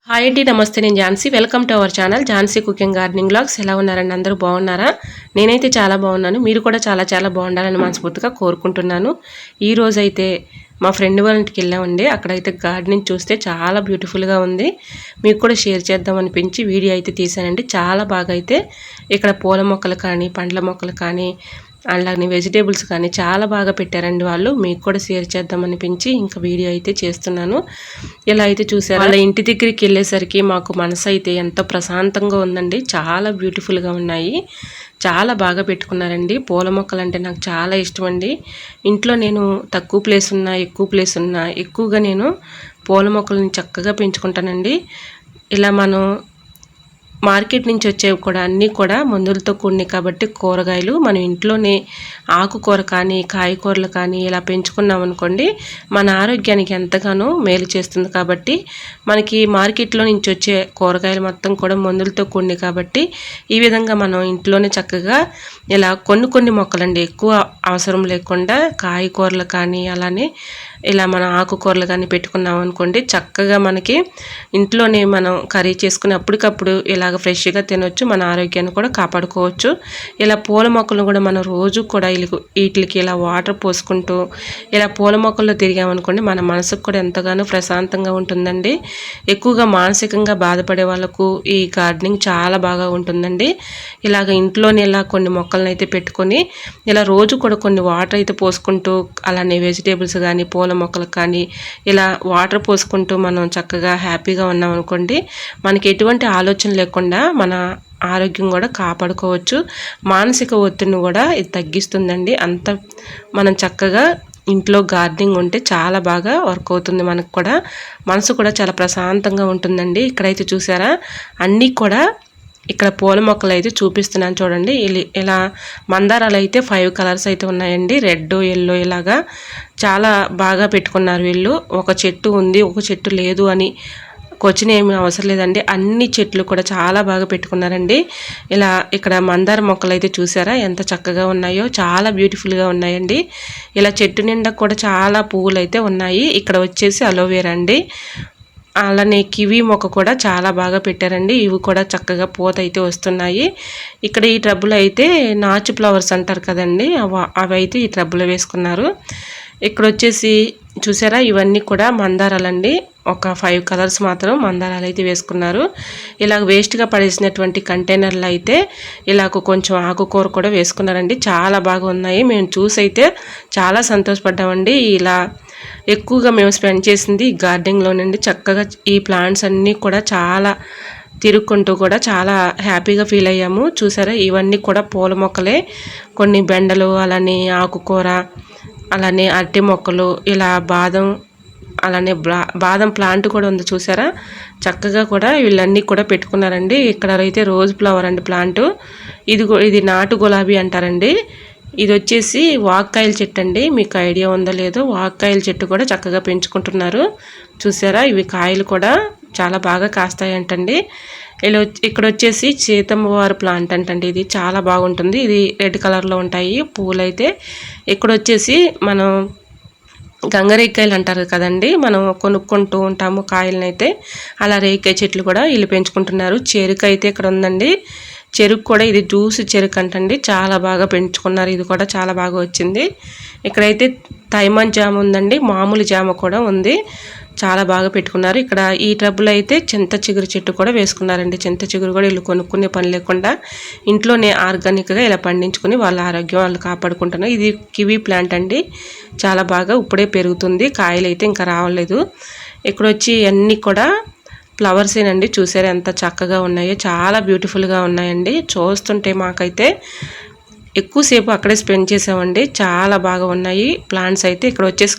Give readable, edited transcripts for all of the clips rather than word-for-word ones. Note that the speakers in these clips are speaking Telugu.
హాయ్ అండి, నమస్తే. నేను Jhansi. Welcome to our channel Jhansi cooking gardening vlogs. ఎలా ఉన్నారండి? అందరూ బాగున్నారా? నేనైతే చాలా బాగున్నాను. మీరు కూడా చాలా చాలా బాగుండాలని మనస్ఫూర్తిగా కోరుకుంటున్నాను. ఈరోజు అయితే మా ఫ్రెండ్ వాళ్ళ ఇంటికి వెళ్ళామండి. అక్కడైతే గార్డెనింగ్ చూస్తే చాలా బ్యూటిఫుల్గా ఉంది. మీకు కూడా షేర్ చేద్దాం అనిపించి వీడియో అయితే తీసానండి. చాలా బాగా అయితే ఇక్కడ పూల మొక్కలు కానీ పండ్ల మొక్కలు కానీ అలానే వెజిటేబుల్స్ కానీ చాలా బాగా పెట్టారండి వాళ్ళు. మీకు కూడా షేర్ చేద్దాం అనిపించి ఇంకా వీడియో అయితే చేస్తున్నాను. ఇలా అయితే చూసారు. వాళ్ళ ఇంటి దగ్గరికి వెళ్ళేసరికి మాకు మనసు అయితే ఎంతో ప్రశాంతంగా ఉందండి. చాలా బ్యూటిఫుల్గా ఉన్నాయి. చాలా బాగా పెట్టుకున్నారండి. పూల మొక్కలు అంటే నాకు చాలా ఇష్టం అండి. ఇంట్లో నేను తక్కువ ప్లేస్ ఉన్నా ఎక్కువ ప్లేస్ ఉన్నా ఎక్కువగా నేను పూల మొక్కలను చక్కగా పెంచుకుంటానండి. ఇలా మనం మార్కెట్ నుంచి వచ్చేవి కూడా అన్నీ కూడా మందులతో కూడినవి కాబట్టి కూరగాయలు మనం ఇంట్లోనే ఆకుకూర కానీ కాయకూరలు కానీ ఇలా పెంచుకున్నాం అనుకోండి మన ఆరోగ్యానికి ఎంతగానో మేలు చేస్తుంది. కాబట్టి మనకి మార్కెట్లో నుంచి వచ్చే కూరగాయలు మొత్తం కూడా మందులతో కూడినవి కాబట్టి ఈ విధంగా మనం ఇంట్లోనే చక్కగా ఇలా కొన్ని మొక్కలండి ఎక్కువ అవసరం లేకుండా కాయకూరలు కానీ అలానే ఇలా మన ఆకుకూరలు కానీ పెట్టుకున్నాం అనుకోండి చక్కగా మనకి ఇంట్లోనే మనం కర్రీ చేసుకుని అప్పటికప్పుడు ఇలాగ ఫ్రెష్గా తినొచ్చు. మన ఆరోగ్యాన్ని కూడా కాపాడుకోవచ్చు. ఇలా పూల మొక్కలను కూడా మనం రోజు కూడా వీటికి ఇలా వాటర్ పోసుకుంటూ ఇలా పూల మొక్కల్లో తిరిగామనుకోండి మన మనసుకు కూడా ఎంతగానో ప్రశాంతంగా ఉంటుందండి. ఎక్కువగా మానసికంగా బాధపడే వాళ్ళకు ఈ గార్డెనింగ్ చాలా బాగా ఉంటుందండి. ఇలాగ ఇంట్లోనే ఇలా కొన్ని మొక్కలను అయితే పెట్టుకొని ఇలా రోజు కూడా కొన్ని వాటర్ అయితే పోసుకుంటూ అలానే వెజిటేబుల్స్ కానీ పూల మొక్కలకు కానీ ఇలా వాటర్ పోసుకుంటూ మనం చక్కగా హ్యాపీగా ఉన్నాం అనుకోండి మనకి ఎటువంటి ఆలోచన లేకుండా మన ఆరోగ్యం కూడా కాపాడుకోవచ్చు. మానసిక ఒత్తిడిని కూడా ఇది తగ్గిస్తుందండి. అంత మనం చక్కగా ఇంట్లో గార్డెనింగ్ ఉంటే చాలా బాగా వర్క్ అవుతుంది. మనకు కూడా మనసు కూడా చాలా ప్రశాంతంగా ఉంటుందండి. ఇక్కడైతే చూసారా అన్నీ కూడా ఇక్కడ పూల మొక్కలు అయితే చూపిస్తున్నాను చూడండి. ఇలా మందారాలు అయితే 5 కలర్స్ అయితే ఉన్నాయండి. రెడ్ ఎల్లో ఇలాగా చాలా బాగా పెట్టుకున్నారు వీళ్ళు. ఒక చెట్టు ఉంది ఒక చెట్టు లేదు అని క్వశ్చన్ ఏమీ అవసరం లేదండి. అన్ని చెట్లు కూడా చాలా బాగా పెట్టుకున్నారండి. ఇలా ఇక్కడ మందార మొక్కలు అయితే చూసారా ఎంత చక్కగా ఉన్నాయో, చాలా బ్యూటిఫుల్గా ఉన్నాయండి. ఇలా చెట్టు నిండా కూడా చాలా పువ్వులు అయితే ఉన్నాయి. ఇక్కడ వచ్చేసి అలోవేరా అండి. అలానే కివి మొక్క కూడా చాలా బాగా పెట్టారండి. ఇవి కూడా చక్కగా పూత అయితే వస్తున్నాయి. ఇక్కడ ఈ ట్రబ్బులో అయితే నాచు ఫ్లవర్స్ అంటారు కదండి, అవి అయితే ఈ ట్రబ్బులో వేసుకున్నారు. ఇక్కడ వచ్చేసి చూసారా ఇవన్నీ కూడా మందారాలండి. ఒక 5 కలర్స్ మాత్రం మందారాలు అయితే వేసుకున్నారు. ఇలాగ వేస్ట్గా పడేసినటువంటి కంటైనర్లు అయితే ఇలాగ కొంచెం ఆకుకూర కూడా వేసుకున్నారండి. చాలా బాగా ఉన్నాయి. మేము చూసి అయితే చాలా సంతోషపడ్డామండి. ఇలా ఎక్కువగా మేము స్పెండ్ చేసింది ఈ గార్డెనింగ్లోనండి. చక్కగా ఈ ప్లాంట్స్ అన్నీ కూడా చాలా తిరుక్కుంటూ కూడా చాలా హ్యాపీగా ఫీల్ అయ్యాము. చూసారా ఇవన్నీ కూడా పూల మొక్కలే. కొన్ని బెండలు అలానే ఆకుకూర అలానే అరటి మొక్కలు ఇలా బాదం అలానే బాదం ప్లాంట్ కూడా ఉంది చూసారా. చక్కగా కూడా వీళ్ళన్నీ కూడా పెట్టుకున్నారండి. ఇక్కడ అయితే రోజ్ ఫ్లవర్ అండి ప్లాంట్. ఇది నాటు గులాబీ అంటారండి. ఇది వచ్చేసి వాక్కాయల చెట్టు అండి. మీకు ఐడియా ఉందో లేదో వాక్కాయల చెట్టు కూడా చక్కగా పెంచుకుంటున్నారు. చూసారా ఇవి కాయలు కూడా చాలా బాగా కాస్తాయంటండి. ఇక్కడ వచ్చేసి సీతమ్మవారి ప్లాంట్ అంటండి. ఇది చాలా బాగుంటుంది. ఇది రెడ్ కలర్లో ఉంటాయి పూలు అయితే. ఇక్కడ వచ్చేసి మనం గంగరేకాయలు అంటారు కదండి, మనం కొనుక్కుంటూ ఉంటాము కాయలను అయితే. అలా రేకాయ చెట్లు కూడా వీళ్ళు పెంచుకుంటున్నారు. చెరుకు అయితే ఇక్కడ ఉందండి. చెరుకు కూడా ఇది జ్యూస్ చెరుకు అంటండి. చాలా బాగా పెంచుకున్నారు. ఇది కూడా చాలా బాగా వచ్చింది. ఇక్కడైతే తైమాన్ జామ ఉందండి. మామూలు జామ కూడా ఉంది. చాలా బాగా పెట్టుకున్నారు. ఇక్కడ ఈ ట్రబ్బులో అయితే చింత చిగురు చెట్టు కూడా వేసుకున్నారండి. చింత చిగురు కూడా వీళ్ళు కొనుక్కునే పని లేకుండా ఇంట్లోనే ఆర్గానిక్గా ఇలా పండించుకుని వాళ్ళ ఆరోగ్యం వాళ్ళు కాపాడుకుంటున్నారు. ఇది కివీ ప్లాంట్ అండి. చాలా బాగా ఇప్పుడే పెరుగుతుంది. కాయలు అయితే ఇంకా రావలేదు. ఇక్కడ వచ్చి అన్నీ కూడా ఫ్లవర్సేనండి. చూసారా ఎంత చక్కగా ఉన్నాయో, చాలా బ్యూటిఫుల్గా ఉన్నాయండి. చూస్తుంటే మాకైతే ఎక్కువసేపు అక్కడే స్పెండ్ చేసామండి. చాలా బాగా ఉన్నాయి ప్లాంట్స్ అయితే. ఇక్కడ వచ్చేసి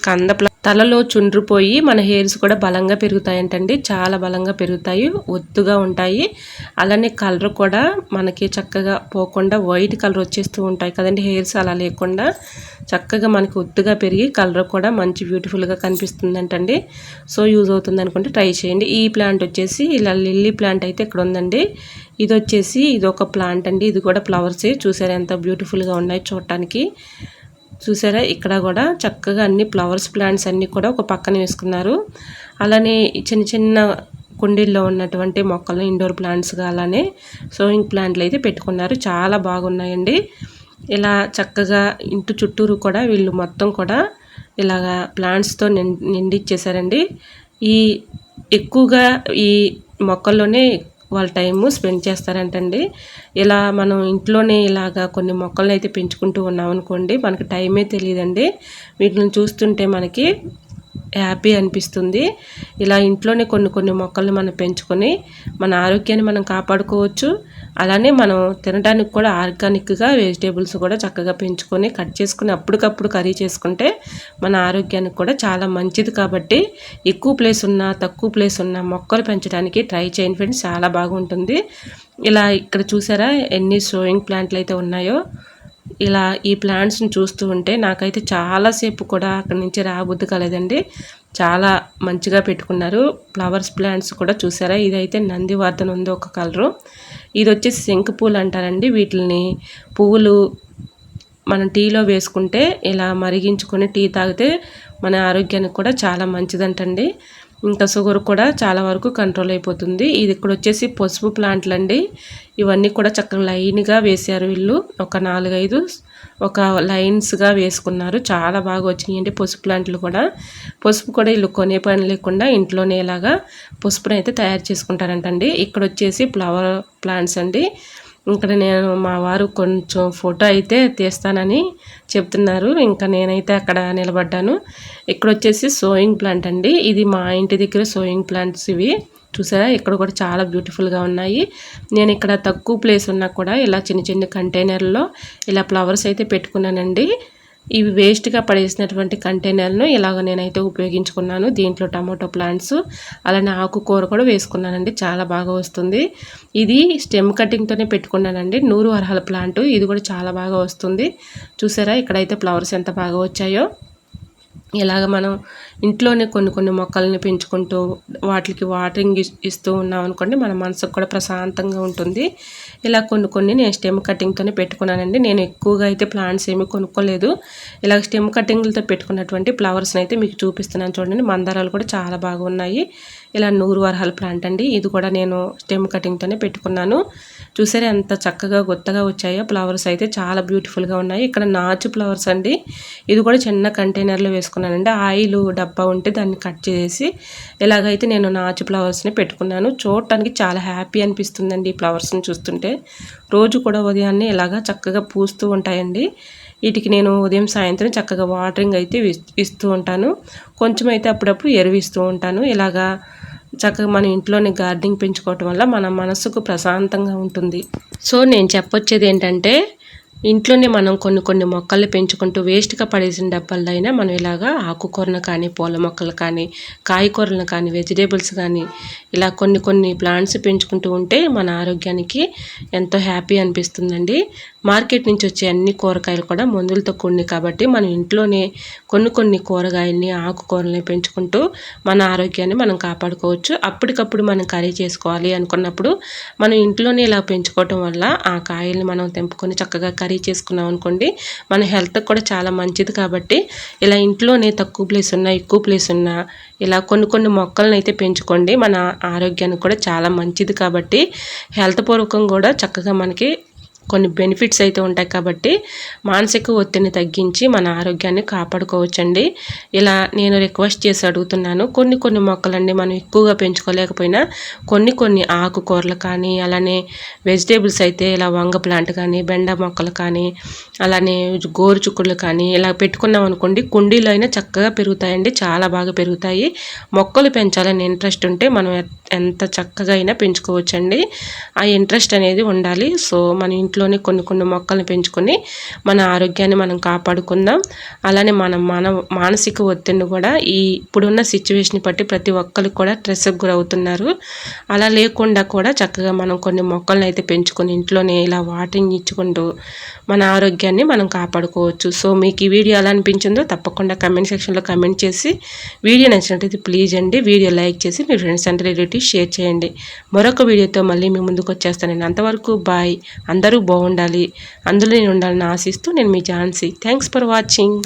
తలలో చుండ్రిపోయి మన హెయిర్స్ కూడా బలంగా పెరుగుతాయంటండి. చాలా బలంగా పెరుగుతాయి, ఒత్తుగా ఉంటాయి. అలానే కలర్ కూడా మనకి చక్కగా పోకుండా వైట్ కలర్ వచ్చేస్తూ ఉంటాయి కదండి హెయిర్స్. అలా లేకుండా చక్కగా మనకి ఒత్తుగా పెరిగి కలర్ కూడా మంచి బ్యూటిఫుల్గా కనిపిస్తుందంటండి. సో యూజ్ అవుతుంది అనుకుంటే ట్రై చేయండి. ఈ ప్లాంట్ వచ్చేసి ఇలా లిల్లీ ప్లాంట్ అయితే ఇక్కడ ఉందండి. ఇది వచ్చేసి ఇది ఒక ప్లాంట్ అండి. ఇది కూడా ఫ్లవర్సే. చూసారా ఎంత బ్యూటిఫుల్గా ఉన్నాయి చూడటానికి. చూసారా ఇక్కడ కూడా చక్కగా అన్ని ఫ్లవర్స్ ప్లాంట్స్ అన్నీ కూడా ఒక పక్కన వేసుకున్నారు. అలానే చిన్న చిన్న కుండీల్లో ఉన్నటువంటి మొక్కలు ఇండోర్ ప్లాంట్స్గా అలానే సోయింగ్ ప్లాంట్లు అయితే పెట్టుకున్నారు. చాలా బాగున్నాయండి. ఇలా చక్కగా ఇంటి చుట్టూరు కూడా వీళ్ళు మొత్తం కూడా ఇలాగా ప్లాంట్స్తో నిండిచ్చేసారండి. ఈ ఎక్కువగా ఈ మొక్కల్లోనే వాళ్ళ టైము స్పెండ్ చేస్తారంటండి. ఇలా మనం ఇంట్లోనే ఇలాగా కొన్ని మొక్కలను అయితే పెంచుకుంటూ ఉన్నాం అనుకోండి, మనకి టైమే తెలియదండి. వీటిని చూస్తుంటే మనకి హ్యాపీ అనిపిస్తుంది. ఇలా ఇంట్లోనే కొన్ని మొక్కల్ని మనం పెంచుకొని మన ఆరోగ్యాన్ని మనం కాపాడుకోవచ్చు. అలానే మనం తినడానికి కూడా ఆర్గానిక్గా వెజిటేబుల్స్ కూడా చక్కగా పెంచుకొని కట్ చేసుకుని అప్పటికప్పుడు కర్రీ చేసుకుంటే మన ఆరోగ్యానికి కూడా చాలా మంచిది. కాబట్టి ఎక్కువ ప్లేస్ ఉన్నా తక్కువ ప్లేస్ ఉన్నా మొక్కలు పెంచడానికి ట్రై చేయండి ఫ్రెండ్స్, చాలా బాగుంటుంది. ఇలా ఇక్కడ చూసారా ఎన్ని షోయింగ్ ప్లాంట్లు అయితే ఉన్నాయో. ఇలా ఈ ప్లాంట్స్ని చూస్తూ ఉంటే నాకైతే చాలాసేపు కూడా అక్కడి నుంచి రాబుద్ది కాలేదండి. చాలా మంచిగా పెట్టుకున్నారు. ఫ్లవర్స్ ప్లాంట్స్ కూడా చూసారా, ఇదైతే నందివర్ధన్ ఉంది ఒక కలరు. ఇది వచ్చేసి శంకు పూలు అంటారండి. వీటిని పువ్వులు మనం టీలో వేసుకుంటే ఇలా మరిగించుకొని టీ తాగితే మన ఆరోగ్యానికి కూడా చాలా మంచిదంటండి. ఇంకా షుగర్ కూడా చాలా వరకు కంట్రోల్ అయిపోతుంది. ఇది ఇక్కడ వచ్చేసి పసుపు ప్లాంట్లు అండి. ఇవన్నీ కూడా చక్కగా లైన్గా వేశారు వీళ్ళు. ఒక 4-5 ఒక లైన్స్గా వేసుకున్నారు. చాలా బాగా వచ్చినాయండి పసుపు ప్లాంట్లు కూడా. పసుపు కూడా వీళ్ళు కొనే పని లేకుండా ఇంట్లోనే ఇలాగా పసుపుని అయితే తయారు చేసుకుంటారంటండి. ఇక్కడ వచ్చేసి ఫ్లవర్ ప్లాంట్స్ అండి. ఇక్కడ నేను మా వారు కొంచెం ఫోటో అయితే తీస్తానని చెప్తున్నారు. ఇంకా నేనైతే అక్కడ నిలబడ్డాను. ఇక్కడ వచ్చేసి సోయింగ్ ప్లాంట్ అండి. ఇది మా ఇంటి దగ్గర సోయింగ్ ప్లాంట్స్ ఇవి చూసారా, ఇక్కడ కూడా చాలా బ్యూటిఫుల్గా ఉన్నాయి. నేను ఇక్కడ తక్కువ ప్లేస్ ఉన్నా కూడా ఇలా చిన్న కంటైనర్లో ఇలా ఫ్లవర్స్ అయితే పెట్టుకున్నానండి. ఇవి వేస్ట్గా పడేసినటువంటి కంటైనర్ను ఇలాగ నేనైతే ఉపయోగించుకున్నాను. దీంట్లో టమాటో ప్లాంట్స్ అలానే ఆకుకూర కూడా వేసుకున్నానండి. చాలా బాగా వస్తుంది. ఇది స్టెమ్ కటింగ్తోనే పెట్టుకున్నానండి. 100 వరహాల ప్లాంట్, ఇది కూడా చాలా బాగా వస్తుంది. చూసారా ఇక్కడైతే ఫ్లవర్స్ ఎంత బాగా వచ్చాయో. ఇలాగ మనం ఇంట్లోనే కొన్ని మొక్కల్ని పెంచుకుంటూ వాటికి వాటరింగ్ ఇస్తూ ఉన్నాం అనుకోండి, మన మనసుకు కూడా ప్రశాంతంగా ఉంటుంది. ఇలా కొన్ని నేను స్టెమ్ కటింగ్తోనే పెట్టుకున్నానండి. నేను ఎక్కువగా అయితే ప్లాంట్స్ ఏమీ కొనుక్కోలేదు. ఇలా స్టెమ్ కటింగ్లతో పెట్టుకున్నటువంటి ఫ్లవర్స్ని అయితే మీకు చూపిస్తున్నాను చూడండి. మందారాలు కూడా చాలా బాగా ఉన్నాయి. ఇలా 100 వరహాల ప్లాంట్ అండి. ఇది కూడా నేను స్టెమ్ కటింగ్తోనే పెట్టుకున్నాను. చూసారా ఎంత చక్కగా గొత్తగా వచ్చాయో ఫ్లవర్స్ అయితే చాలా బ్యూటిఫుల్గా ఉన్నాయి. ఇక్కడ నాచు ఫ్లవర్స్ అండి. ఇది కూడా చిన్న కంటైనర్లో వేసుకున్నానండి. ఆయిల్ డబ్బా ఉంటే దాన్ని కట్ చేసి ఇలాగైతే నేను నాచు ఫ్లవర్స్ని పెట్టుకున్నాను. చూడటానికి చాలా హ్యాపీ అనిపిస్తుందండి ఈ ఫ్లవర్స్ని చూస్తుంటే. రోజు కూడా ఉదయాన్నే ఇలాగా చక్కగా పూస్తూ ఉంటాయండి. వీటికి నేను ఉదయం సాయంత్రం చక్కగా వాటరింగ్ అయితే ఇస్తూ ఉంటాను. కొంచెం అయితే అప్పుడప్పుడు ఎరువు ఇస్తూ ఉంటాను. ఇలాగా చక్కగా మన ఇంట్లోనే గార్డెనింగ్ పెంచుకోవటం వల్ల మన మనసుకు ప్రశాంతంగా ఉంటుంది. సో నేను చెప్పొచ్చేది ఏంటంటే, ఇంట్లోనే మనం కొన్ని మొక్కలు పెంచుకుంటూ వేస్ట్గా పడేసిన డబ్బాల్లో అయినా మనం ఇలాగా ఆకుకూరను కానీ పూల మొక్కలు కానీ కాయకూరలను కానీ వెజిటేబుల్స్ కానీ ఇలా కొన్ని ప్లాంట్స్ పెంచుకుంటూ ఉంటే మన ఆరోగ్యానికి ఎంతో హ్యాపీ అనిపిస్తుందండి. మార్కెట్ నుంచి వచ్చే అన్ని కూరగాయలు కూడా మందులతో కూడినవి కాబట్టి మనం ఇంట్లోనే కొన్ని కూరగాయల్ని ఆకుకూరల్ని పెంచుకుంటూ మన ఆరోగ్యాన్ని మనం కాపాడుకోవచ్చు. అప్పటికప్పుడు మనం కర్రీ చేసుకోవాలి అనుకున్నప్పుడు మనం ఇంట్లోనే ఇలా పెంచుకోవటం వల్ల ఆ కాయల్ని మనం తెంపుకొని చక్కగా కర్రీ చేసుకున్నాం అనుకోండి, మన హెల్త్కి కూడా చాలా మంచిది. కాబట్టి ఇలా ఇంట్లోనే తక్కువ ప్లేస్ ఉన్నా ఎక్కువ ప్లేస్ ఉన్నా ఇలా కొన్ని మొక్కలను అయితే పెంచుకోండి. మన ఆరోగ్యానికి కూడా చాలా మంచిది. కాబట్టి హెల్త్ పూర్వకంగా కూడా చక్కగా మనకి కొన్ని బెనిఫిట్స్ అయితే ఉంటాయి. కాబట్టి మానసిక ఒత్తిడిని తగ్గించి మన ఆరోగ్యాన్ని కాపాడుకోవచ్చండి. ఇలా నేను రిక్వెస్ట్ చేసి అడుగుతున్నాను. కొన్ని మొక్కలండి మనం ఎక్కువగా పెంచుకోలేకపోయినా కొన్ని ఆకుకూరలు కానీ అలానే వెజిటేబుల్స్ అయితే ఇలా వంగ ప్లాంట్ కానీ బెండ మొక్కలు కానీ అలానే గోరు చుక్కులు కానీ ఇలా పెట్టుకున్నాం అనుకోండి, కుండీలో అయినా చక్కగా పెరుగుతాయండి. చాలా బాగా పెరుగుతాయి. మొక్కలు పెంచాలని ఇంట్రెస్ట్ ఉంటే మనం ఎంత చక్కగా అయినా పెంచుకోవచ్చండి. ఆ ఇంట్రెస్ట్ అనేది ఉండాలి. సో మన ఇంట్లోనే కొన్ని మొక్కల్ని పెంచుకొని మన ఆరోగ్యాన్ని మనం కాపాడుకుందాం. అలానే మన మానసిక ఒత్తిడిని కూడా ఈ ఇప్పుడున్న సిచ్యువేషన్ బట్టి ప్రతి ఒక్కరికి కూడా స్ట్రెస్కి గురవుతున్నారు. అలా లేకుండా కూడా చక్కగా మనం కొన్ని మొక్కలను అయితే పెంచుకొని ఇంట్లోనే ఇలా వాటరింగ్ ఇచ్చుకుంటూ మన ఆరోగ్యాన్ని మనం కాపాడుకోవచ్చు. సో మీకు ఈ వీడియో ఎలా అనిపించిందో తప్పకుండా కమెంట్ సెక్షన్లో కమెంట్ చేసి, వీడియో నచ్చినట్లయితే ప్లీజ్ అండి వీడియో లైక్ చేసి మీ ఫ్రెండ్స్ అండ్ రిలేటివ్స్ షేర్ చేయండి. మరొక వీడియోతో మళ్ళీ మీ ముందుకు వచ్చేస్తాను. అంతవరకు బాయ్. అందరూ బాగుండాలి, అందులో నేను ఉండాలని ఆశిస్తూ నేను మీ ఝాన్సీ. Thanks for watching.